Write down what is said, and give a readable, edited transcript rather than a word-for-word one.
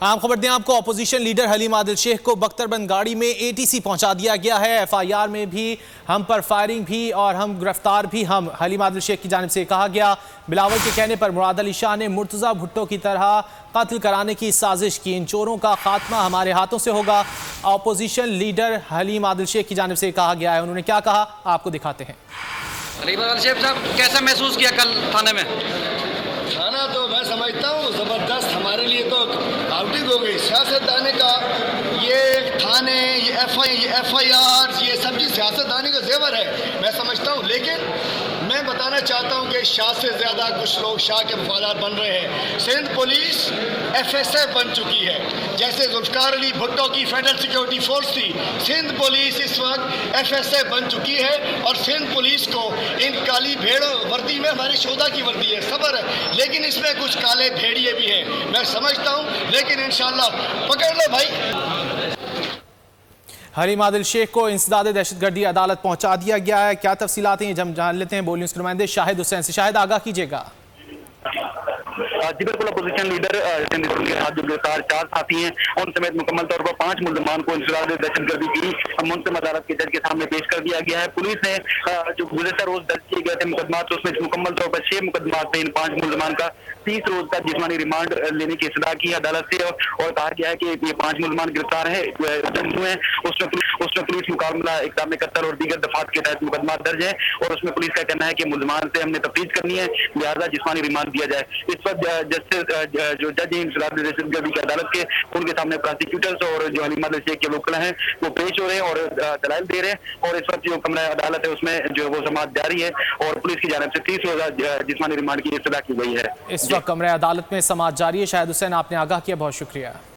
आम खबर दें आपको, अपोजिशन लीडर हलीम आदिल शेख को बख्तरबंद गाड़ी में एटीसी पहुंचा दिया गया है। एफआईआर में भी हम पर फायरिंग भी और हम गिरफ्तार भी हम हलीम आदिल शेख की जानिब से कहा गया। बिलावल के कहने पर मुराद अली शाह ने मुर्तज़ा भुट्टो की तरह कत्ल कराने की साजिश की। इन चोरों का खात्मा हमारे हाथों से होगा। अपोजिशन लीडर हलीम आदिल शेख की जानिब से कहा गया है। उन्होंने क्या कहा आपको दिखाते हैं। हलीम आदिल शेख साहब, कैसा महसूस किया कल थाने में? थाना तो मैं समझता हूँ ज़बरदस्त, हमारे लिए तो आउटिंग हो गई। सियासतदानी का ये थाने, ये एफआईआर, ये सब चीज़ सियासतदानी का जेवर है, मैं समझता हूँ। लेकिन मैं बताना चाहता हूँ कि शाह से ज़्यादा कुछ लोग शाह के वफादार बन रहे हैं। सिंध पुलिस एफएसएफ बन चुकी है। जैसे जुल्फ़िकार अली भुट्टो की फेडरल सिक्योरिटी फोर्स थी, सिंध पुलिस इस वक्त एफएसएफ बन चुकी है। और सिंध पुलिस को इन काली भेड़ वर्दी में हमारी शोधा की वर्दी है, सबर है, लेकिन इसमें कुछ काले भेड़िए भी हैं, मैं समझता हूँ। लेकिन इंशाल्लाह पकड़ लो भाई। हलीम आदिल शेख को इंसदाद दहशतगर्दी अदालत पहुंचा दिया गया है। क्या तफसीलात हैं ये जान लेते हैं। बोल न्यूज़ के नुमाइंदे शाहिद हुसैन से। शाहिद, आगाह कीजिएगा। जी बिल्कुल, अपोजिशन लीडर के साथ जो गिरफ्तार 4 साथी हैं, उन समेत मुकम्मल तौर पर 5 मुल्ज़मान को इंसदाद दहशतगर्दी की मुंतज़िम अदालत के जज के सामने पेश कर दिया गया है। पुलिस ने जो गुज़श्ता रोज दर्ज किए गए थे मुकदमा, तो उसमें मुकम्मल तौर पर 6 मुकदमा थे। इन 5 मुल्ज़मान का 30 रोज तक जिस्मानी रिमांड लेने की सदा की अदालत से, और कहा गया है कि ये 5 मुल्ज़मान गिरफ्तार है हुए हैं। उसमें पुलिस मुकाबला इक़दाम कत्ल और दीगर दफात के तहत मुकदमा दर्ज है, और उसमें पुलिस का कहना है कि मुल्ज़मान से हमने तफ्तीश करनी है, लिहाजा जिस्मानी रिमांड दिया जाए। इस पर जो जज इंसदाद दहशतगर्दी की अदालत के, उनके सामने प्रोसिक्यूटर्स और जो हलीम आदिल शेख के वकील हैं वो पेश हो रहे हैं और दलाइल दे रहे हैं। और इस वक्त जो कमरा अदालत है उसमें जो वो समाअत जारी है, और पुलिस की जानिब से 30 रोज़ा जिस्मानी रिमांड की इस्तदा की गई है। इस वक्त कमरे अदालत में समाअत जारी है। शाहिद हुसैन, आपने आगाह किया, बहुत शुक्रिया।